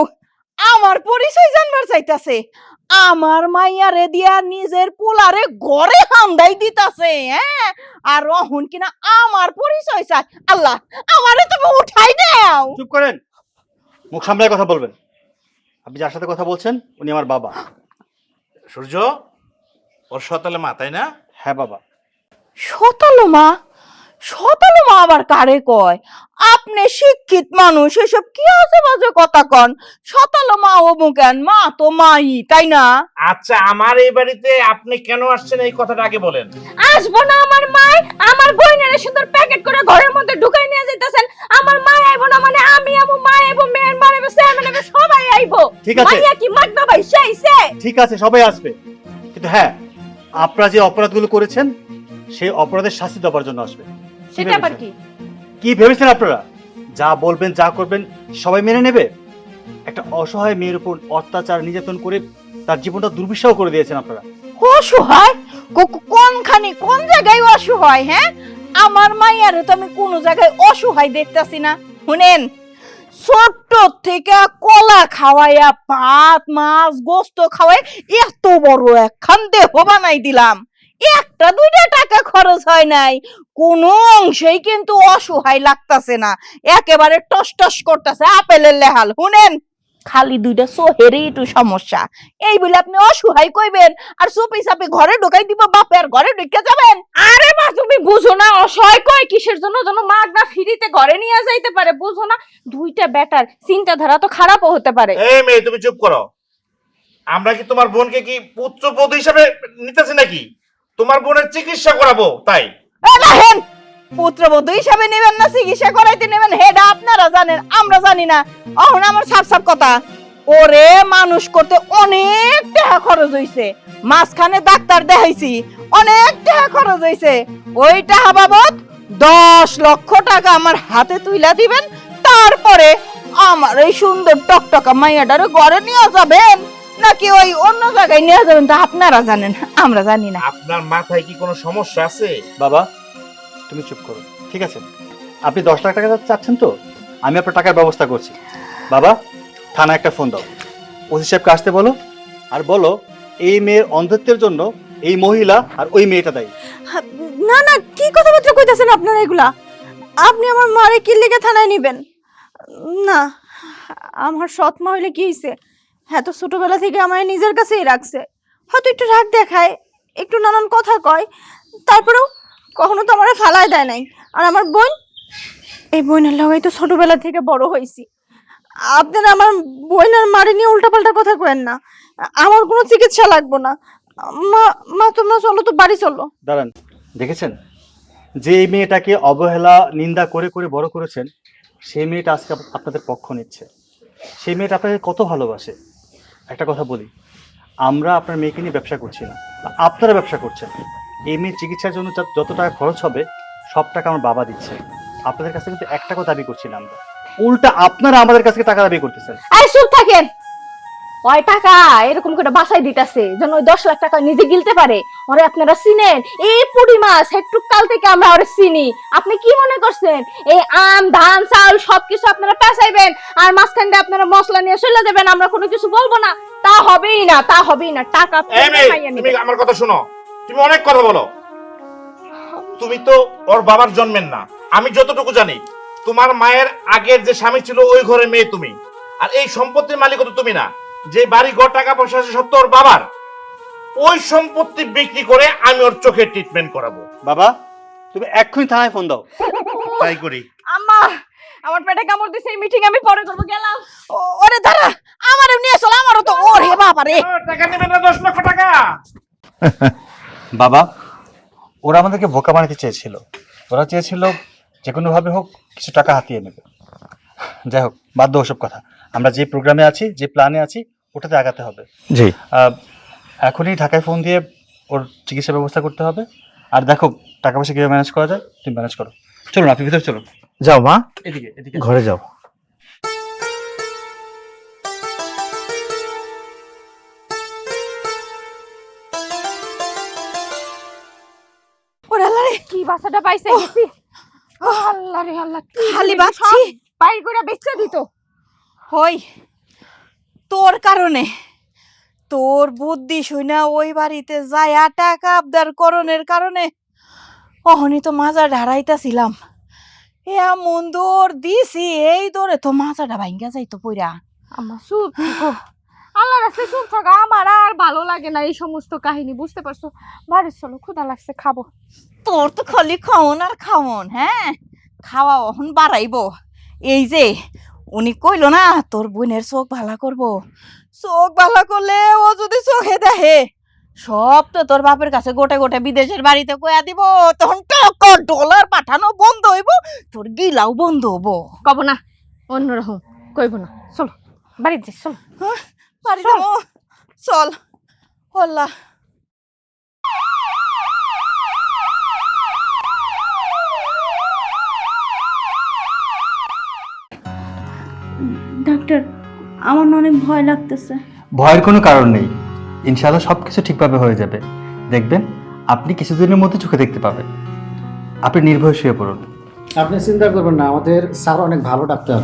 আমার পরিচয় জানবার চাইতাছে। আমার মাইয়ারে দিয়া নিজের পোলারে ঘরে হান্দাই দিতাছে। হ্যাঁ, আর রহন কিনা আমার পরিচয় চাই। আল্লাহ, আমারে তুমি উঠাই দাও। চুপ করেন, মুখ সামলায় কথা বলবেন। আপনি যার সাথে কথা বলছেন উনি আমার বাবা। সূর্য, ওর সতালে মাথায় না? হ্যাঁ বাবা। শতালো মা? শতালো মা আবার কারে কয়? আপনি শিক্ষিত মানুষ, এসব কি আজে বাজে কথা কন? শতালো মা হবো কেন? মা তো মাই, তাই না? আচ্ছা, আমার এই বাড়িতে আপনি কেন আসছেন এই কথাটা আগে বলেন। আসবো না আমার মা? আমার বইনারে সুন্দর প্যাকেট করে ঘরের মধ্যে ঢুকাই নিয়ে যাইতাছেন। আমার মা আইবো না মানে আমি আইবো, মা আইবো, মেয়ের মা আইবো, সেমন আইবো, সবাই আইবো। ঠিক আছে। মাইয়া কি মাগনা ভাই সাইছে? ঠিক আছে, সবাই আসবে, কিন্তু হ্যাঁ, আপনারা যে অপরাধগুলো করেছেন সেই অপরাধের শাস্তি দেওয়ার জন্য আসবে। কি সেটা আবার ভেবেছেন? কি? কি ভেবেছেন আপনারা? যা বলবেন, যা করবেন সবাই মেনে নেবে? একটা অসহায় মেয়ের উপর অত্যাচার নির্যাতন করে তার জীবনটা দুর্বিষহ করে দিয়েছেন আপনারা। অসহায়? কোনখানি, কোন জায়গায় অসহায়? হ্যাঁ, আমার মাইয়ারে তো আমি কোনো জায়গায় অসহায় দেখতাছি না। শুনেন, ছোট্ট থেকে কলা খাওয়াইয়া ভাত মাছ গোস্ত খাওয়াই এত বড় একখান দেহ বানাই দিলাম। 1-2 টাকা খরচ হয় নাই, কোনো অংশেই কিন্তু অসহায় লাগতাছে না। একেবারে টস টস করতেছে আপেলের লেহাল। শুনেন, খালি 2টা চোহেরই একটু সমস্যা, এই বলে আপনি অসহায় কইবেন আর চুপি চাপি ঘরে ঢুকাই দিব, বাপের ঘরে ঢুকে যাবেন? আরে মা, তুমি বুঝো না অসহায় কয় কিসের জন্য? যেন মাগনা ফ্রিতে ঘরে নিয়ে যাইতে পারে, বুঝো না? 2টা বেটার চিন্তাধারা তো খারাপও হতে পারে। এই মেয়ে, তুমি চুপ করো। আমরা কি তোমার বোনকে কি পুত্রবধূ হিসাবে নিতেছি নাকি? তোমার বোনের চিকিৎসা করাবো তাই? রাহেন, পুত্রবধূ হিসাবে নেবেন না চিকিৎসা করাইতে নেবেন হেডা আপনারা জানেন, আমরা জানি না। অহন আমার সাফ সাফ কথা, ওরে মানুষ করতে অনেক টাকা খরচ হইছে, মাঝখানে ডাক্তার দেখাইছি, অনেক টাকা খরচ হইছে। ওই টাকা বাবদ 10 লক্ষ টাকা আমার হাতে তুইলা দিবেন, তারপরে আমার এই সুন্দর টকটকা মাইয়াটারে ঘরে নিয়ে যাবেন নাকি ওই অন্য জায়গায় নিয়ে যাবেন তা আপনারা জানেন, আমরা জানি না। আপনার মাথায় কি কোনো সমস্যা আছে? বাবা তুমি চুপ করো, ঠিক আছে? আপনি 10 লাখ টাকা চাচ্ছেন তো, আমি আপনার টাকার ব্যবস্থা করছি। বাবা থানায় একটা ফোন দাও, ওসি সাহেবকে আসতে বলো, আর বলো এই মেয়ের অন্ধত্বের জন্য এই মহিলা আর ওই মেয়েটা দায়ী। না না, কি কথাবার্তা কইতাছেন আপনারা এগুলা? আপনি আমার মারে কি লিগে থানায় নিবেন? না, আমার সৎ মা হইলে কি হইছে? হ্যাঁ, তো ছোটবেলা থেকে আমায় নিজের কাছেই রাখছে। হয়তো একটু রাগ দেখায়, একটু নানান কথা কয়, তারপরেও কখনো তো আমারে ফালায় দেয় নাই। আর আমার বোন, এই বোনের লগাই তো ছোটবেলা থেকে বড় হয়েছি। আপনারা আমার বোন আর মারে নিয়ে উল্টাপাল্টা কথা কয়েন না। আমার কোনো চিকিৎসা লাগবো না। মা মা তোমরা চলো তো, বাড়ি চলো। দাঁড়ান, দেখেছেন যে এই মেয়েটাকে অবহেলা নিন্দা করে করে বড় করেছেন, সেই মেয়েটা আজকে আপনাদের পক্ষ নিচ্ছে। সেই মেয়েটা আপনাকে কত ভালোবাসে। একটা কথা বলি, আমরা আপনার মেয়েকে নিয়ে ব্যবসা করছি না, আপনারা ব্যবসা করছেন। এই মেয়ের চিকিৎসার জন্য যত টাকা খরচ হবে সব টাকা আমার বাবা দিচ্ছে। আপনাদের কাছে কিন্তু 1 টাকা দাবি করছি না আমরা, উল্টা আপনারা আমাদের কাছে টাকা দাবি করতেছেন। এই চুপ থাকেন। ওই টাকা এরকম করে বাসায় দিতেছে যেন ওই 10 লাখ টাকা নিজে গিলতে পারে। ওরে আপনারা চিনেন? এই পুরি মাছ একটু কাল থেকে আমরা ওরে চিনি। আপনি কি মনে করছেন এই আম ধান চাল সবকিছু আপনারা পেঁচাইবেন আর মাঝখান দিয়ে আপনারা মশলা নিয়ে চলে যাবেন, আমরা কোনো কিছু বলবো না? তা হবেই না, তা হবেই না। টাকা এই মেয়ে, তুমি আমার কথা শোনো। তুমি অনেক কথা বলো। তুমি তো ওর বাবার জন্মের না। আমি যতটুকু জানি তোমার মায়ের আগের যে স্বামী ছিল ওই ঘরের মেয়ে তুমি, আর এই সম্পত্তির মালিক তো তুমি না। যে বাড়ি ঘর টাকা পয়সা আছে সব তো ওর বাবার। ওই সম্পত্তি বিক্রি করে আমি ওর চোখের ট্রিটমেন্ট করাবো। বাবা তুমি এক্ষুনি থানায় ফোন দাও। তাই করি। আম্মা, আমার পেটে কামড় দিছে, এই মিটিং আমি পরে করব, গেলাম। ওরে দাঁড়া, আমারও নিয়ে চল, আমারও তো। ওরে বাবা রে, টাকা নেবেন না 10 লক্ষ টাকা? বাবা ওরা আমাদেরকে বোকা বানাতে চেয়েছিল। ওরা চেয়েছিল যে কোনোভাবে হোক কিছু টাকা হাতিয়ে নেবে। যাই হোক, বাদ দাও ওসব কথা। আমরা যে প্রোগ্রামে আছি, যে প্ল্যানে আছি, ওটাতে আগাতে হবে। জি। এখনই ঢাকায় ফোন দিয়ে ওর চিকিৎসা ব্যবস্থা করতে হবে। আর দেখো টাকা পয়সা কীভাবে ম্যানেজ করা যায়, তুমি ম্যানেজ করো। চলুন আপনি ভিতরে চলুন। যাও মা, এদিকে এদিকে ঘরে যাও। ওরে আল্লাহ রে, কি বাসাটা পাইছে গেছি। আল্লাহ রে আল্লাহ, খালি বাচ্চি পাই করে বেচে দিত। হই তোর কারণে, তোর বুদ্ধি শুনা ওই বাড়িতে যায়া টাকা আবদার করণের কারণে অহনি তো মাজা ঢারাইতাছিলাম। এমন দৌড় দিছি, এই দৌড়ে তো মাজাটা ভাঙ্গা যাইতো পইরা। আমার চুপ থাকো, আল্লাহ রাস্তায় চুপ থাকো। আমার আর ভালো লাগে না এই সমস্ত কাহিনী, বুঝতে পারছো? বাড়ি চলো, ক্ষুধা লাগছে, খাবো। তোর তো খালি খাওন আর খাওন। হ্যাঁ, খাওয়া অহন বাড়াইবো। এই যে উনি কইলো না তোর বোনের চোখ ভালা করবো, চোখ ভালা করলে ও যদি চোখে দেখে সব তো তোর বাপের কাছে গোটে গোটে বিদেশের বাড়িতে কয়া দিব। তখন টাকা ডলার পাঠানো বন্ধ হইব, তোর গিলাও বন্ধ হবো। কব না, অন্যরকম কইব না। চলো বাড়িতে চলো। বাড়ি যাবো, চল। হল্লা ডাক্তার, আমার না অনেক ভয় লাগতেছে। ভয়ের কোনো কারণ নেই, ইনশাআল্লাহ সব কিছু ঠিকভাবে হয়ে যাবে। দেখবেন আপনি কিছুদিনের মধ্যে চোখে দেখতে পাবেন। আপনি নির্ভয় শুয়ে পড়ুন। আপনি চিন্তা করবেন না, আমাদের স্যার অনেক ভালো ডাক্তার।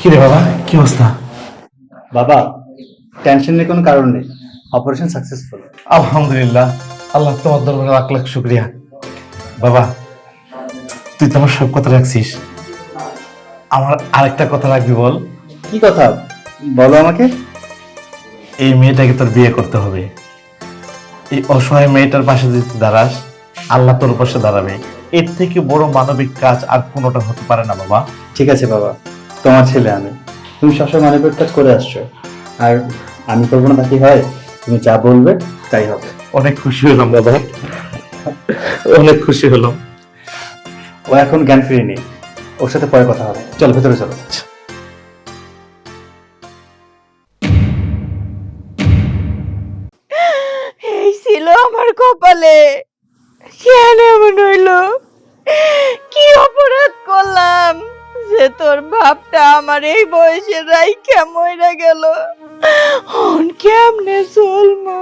কি রে বাবা, কি অবস্থা? বাবা, টেনশনের কোনো কারণ নেই, অপারেশন সাকসেসফুল। আলহামদুলিল্লাহ, আল্লাহ তোমার দরবারে লাখ লাখ শুক্রিয়া। বাবা, তুই তো আমার সব কথা রাখছিস, আমার আরেকটা কথা রাখবি বল। কি কথা বলো আমাকে। এই মেয়েটাকে তোর বিয়ে করতে হবে। এই অসহায় মেয়েটার পাশে যদি তুই দাঁড়াস, আল্লাহ তোর পাশে দাঁড়াবে। এর থেকে বড় মানবিক কাজ আর কোনোটা হতে পারে না বাবা। ঠিক আছে বাবা, তোমার ছেলে আমি, তুমি সবসময় মানবিক কাজ করে আসছো, আর আমি করবো না তা কি হয়? তুমি যা বলবে তাই হবে। অনেক খুশি হলাম বাবা, অনেক খুশি হলাম। ও এখন জ্ঞান ফিরে নেই, ওর সাথে পরে কথা হবে। চলো ভেতরে চলো। এই ছিল আমার কপালে, কেন এমন হইলো? কি অপরাধ করলাম যে তোর বাপটা আমার এই বয়সে রাইখা মইরা গেল? হন কেমনে চলমু?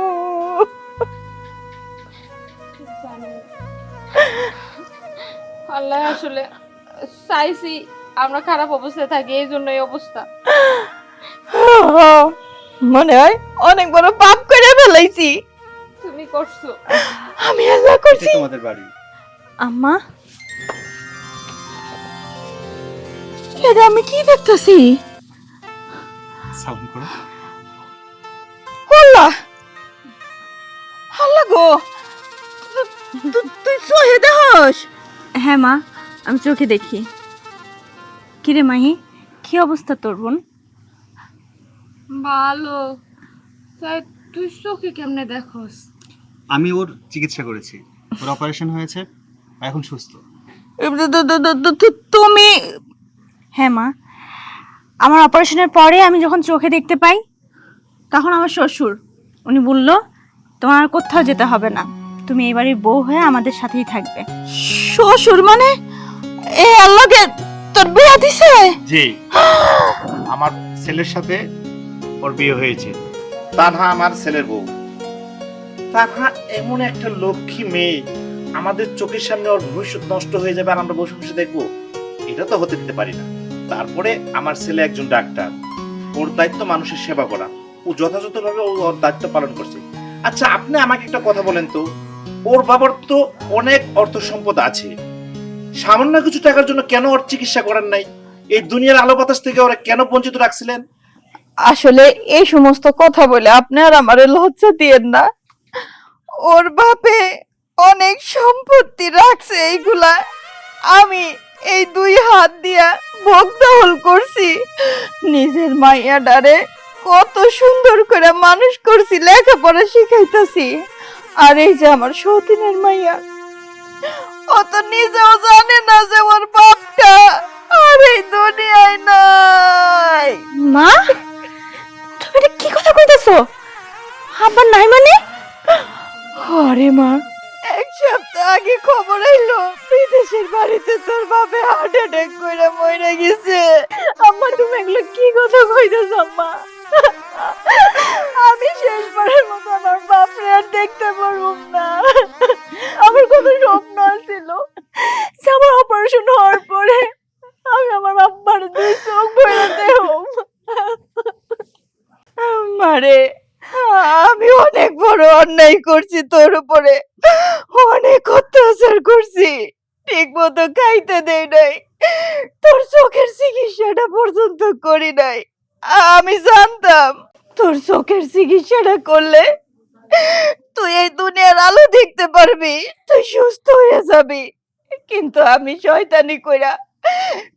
আল্লাহ আসলে চাইছি আমরা খারাপ অবস্থায় থাকি, এই জন্য এই অবস্থা। মনে হয় অনেক বড় পাপ করে ফেলাইছি। তুমি করছো। আমি আল্লাহ করছি। তোমাদের বাড়ি। আম্মা, এটা আমি কি দেখতেছি? সালাম করো। আল্লাহ, আল্লাহ গো, তুই সহে দেহস? হ্যাঁ মা, আমি চোখে দেখি। কিরে মাহি, কি অবস্থা তোর বোন? ভালো। তাই তুই চোখে কেমনে দেখোস? আমি ওর চিকিৎসা করেছি, ওর অপারেশন হয়েছে, এখন সুস্থ। তুমি? হ্যাঁ মা, আমার অপারেশনের পরে আমি যখন চোখে দেখতে পাই, তখন আমার শ্বশুর উনি বলল তোমার আর কোথাও যেতে হবে না, তুমি এই বাড়ির বউ হয়ে আমাদের সাথেই থাকবে। শ্বশুর মানে এ আল্লাহকে তোর বিয়া দিছে? জি, আমার ছেলের সাথে ওর বিয়ে হয়েছে। তানহা আমার ছেলের বউ। তানহা এমন একটা লক্ষ্মী মেয়ে, আমাদের চোখের সামনে ওর ভবিষ্যৎ নষ্ট হয়ে যাবে আর আমরা বসে বসে দেখবো, এটা তো হতে দিতে পারি না। তারপরে আমার ছেলে একজন ডাক্তার, ওর দায়িত্ব মানুষের সেবা করা, ও যথাযথভাবে ওর দায়িত্ব পালন করছে। আচ্ছা, আপনি আমাকে একটা কথা বলেন তো, ওর বাবার তো অনেক অর্থ সম্পদ আছে, সামান্য কিছু টাকার জন্য কেন ওর চিকিৎসা করেন নাই? এই দুনিয়ার আলো বাতাস থেকে ওরা কেন বঞ্চিত রাখছিলেন? আসলে এই সমস্ত কথা বলে আপনি আর আমারে লজ্জা দিয়েন না। ওর বাপে অনেক সম্পত্তি রাখছে, এইগুলা আমি এই দুই হাত দিয়া ভোগদখল করছি। নিজের মাইয়া ডারে কত সুন্দর করে মানুষ করছি, লেখাপড়া শিখাইতাছি। আর এই যে আমার সতীনের মাইয়া, ও তো নিজেও জানে না যে ওর বাপটা আর এই দুনিয়ায় নাই। মা, তুমি এটা কি কথা কইতেছো? আবার নাই মানে? আরে মা, এক সপ্তাহ আগে খবর আইলো বিদেশের বাড়িতে তোর বাপে হার্ট অ্যাটাক করে মরে গেছে। আম্মা, তুমি এগুলো কি কথা কইতেছো আম্মা? আমি শেষবারের মতো আমার বাপরে আর দেখতে পারবো না। আমার কত স্বপ্ন ছিল যে আমার অপারেশন হওয়ার পরে আমি আমার আব্বার দুই চোখ ভরে দেব। মারে, আমি অনেক বড় অন্যায় করছি তোর উপরে, অনেক অত্যাচার করছি, ঠিক মতো খাইতে দেই নাই, তোর চোখের চিকিৎসাটা পর্যন্ত করি নাই। আমি জানতাম তোর চোখের চিকিৎসাটা করলে তুই এই দুনিয়ার আলো দেখতে পারবি, তুই সুস্থ হয়ে যাবি, কিন্তু আমি শয়তানি কইরা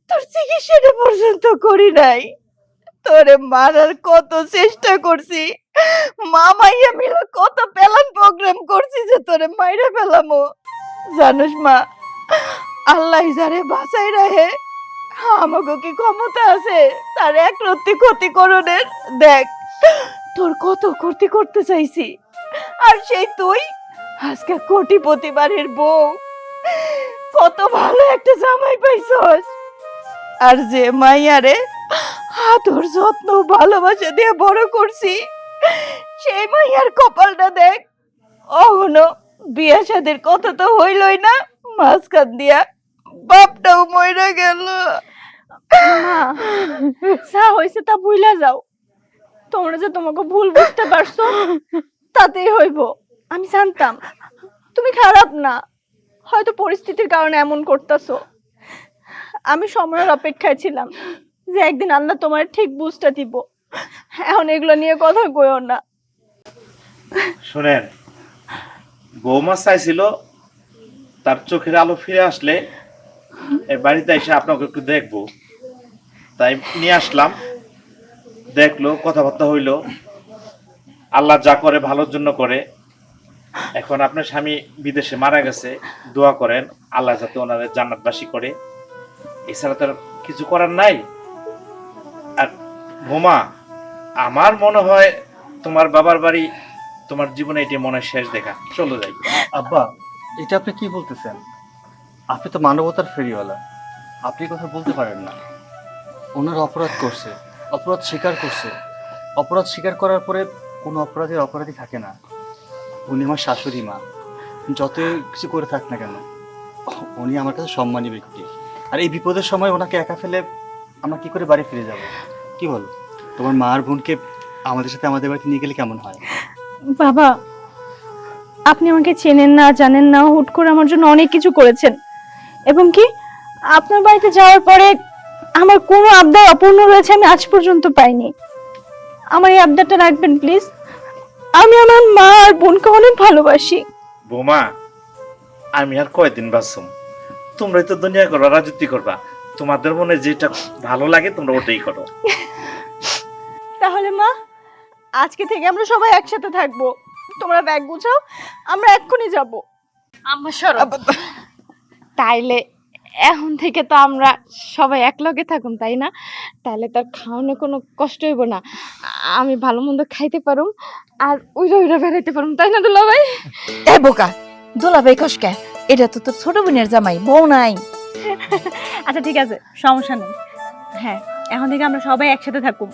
তোর চিকিৎসাটা পর্যন্ত করি নাই। তোরে মারার কত চেষ্টা করছি, মামাইয়া মিলে কত প্ল্যান প্রোগ্রাম করছি যে তোরে মাইরা ফেলামো। জানোস মা, আল্লাহ যারে বাঁচাই রাখে, আমাকে কি ক্ষমতা আছে তার এক রত্তি ক্ষতি করণের? দেখ তোর কত ক্ষতি করতে চাইছি, আর সেই তুই আজকে কোটিপতি বাড়ির বউ, কত ভালো একটা জামাই পাইছস। আর যে মাইয়ারে আদর যত্ন ভালোবাসা দিয়ে বড় করছি, সেই মাইয়ার কপালটা দেখ, অহনো বিয়া শাদের কথা তো হইলই না, মাঝখান দিয়া বাপটাও মইরা গেল। মা যা হয়েছে তা ভুলে যাও। তোমরা যে তোমাকে ভুল বুঝতে পারছো তাতেই হইব। আমি জানতাম তুমি খারাপ না, হয়তো পরিস্থিতির কারণে এমন করতেছো। আমি সময়ের অপেক্ষায় ছিলাম যে একদিন আল্লাহ তোমার ঠিক বুঝটা দিব। এখন এগুলো নিয়ে কথা কইও না। শোনেন, বৌমা চাইছিল তার চোখের আলো ফিরে আসলে এই বাড়িতে এসে আপনাকে একটু দেখবো, তাই নিয়ে আসলাম। দেখলো, কথাবার্তা হইলো। আল্লাহ যা করে ভালোর জন্য করে। এখন আপনার স্বামী বিদেশে মারা গেছে, দোয়া করেন আল্লাহ যাতে ওনাদের জান্নাতবাসী করে। এছাড়া তার কিছু করার নাই। আর বোমা, আমার মনে হয় তোমার বাবার বাড়ি তোমার জীবনে এটি মনে হয় শেষ দেখা। চলো যাই। আব্বা, এটা আপনি কি বলতেছেন? আপনি তো মানবতার ফেরিওয়ালা, আপনি কথা বলতে পারেন না। ওনার অপরাধ করছে, অপরাধ স্বীকার করছে। অপরাধ স্বীকার করার পরে কোনো অপরাধের অপরাধী থাকে না। উনি আমার শাশুড়ি মা, যতই কিছু করে থাক না কেন উনি আমার কাছে সম্মানী ব্যক্তি। আর এই বিপদের সময় ওনাকে একা ফেলে আমরা কি করে বাড়ি ফিরে যাব? কি বলো? তোমার মা আর বোনকে আমাদের সাথে আমাদের বাড়িতে নিয়ে গেলে কেমন হয়? বাবা, আপনি আমাকে চেনেন না, জানেন না, হুট করে আমার জন্য অনেক কিছু করেছেন। এবং কি আপনার বাড়িতে যাওয়ার পরে আমার কোনো আবদার অপূর্ণ রয়েছে আমি আজ পর্যন্ত পাইনি। আমার এই আবদারটা রাখবেন প্লিজ। আমি আমার মা আর বোনকে অনেক ভালোবাসি। বোমা, আমি আর কয়দিন বাঁচুম? তোমরাই তো দুনিয়া করবা, রাজত্ব করবা। তোমাদের মনে যেটা ভালো লাগে তোমরা ওটাই করো। তাহলে মা, আজকে থেকে আমরা সবাই একসাথে থাকবো। তোমরা ব্যাগ গুছাও, আমরা এক্ষুনি যাব। আম্মা সরো। তাইলে এখন থেকে তো আমরা সবাই একলগে থাকুন, তাই না? তাহলে তার খাওয়ানো কোনো কষ্ট হইব না। আমি ভালো মন্দ খাইতে পারুম আর উইরা উইরা বেড়াইতে পারুম, তাই না দুলাভাই? এ বোকা, দোলাভাই কসকা, এটা তো তোর ছোট বোনের জামাই, বউ নাই। আচ্ছা ঠিক আছে, সমস্যা নেই। হ্যাঁ, এখন থেকে আমরা সবাই একসাথে থাকুম।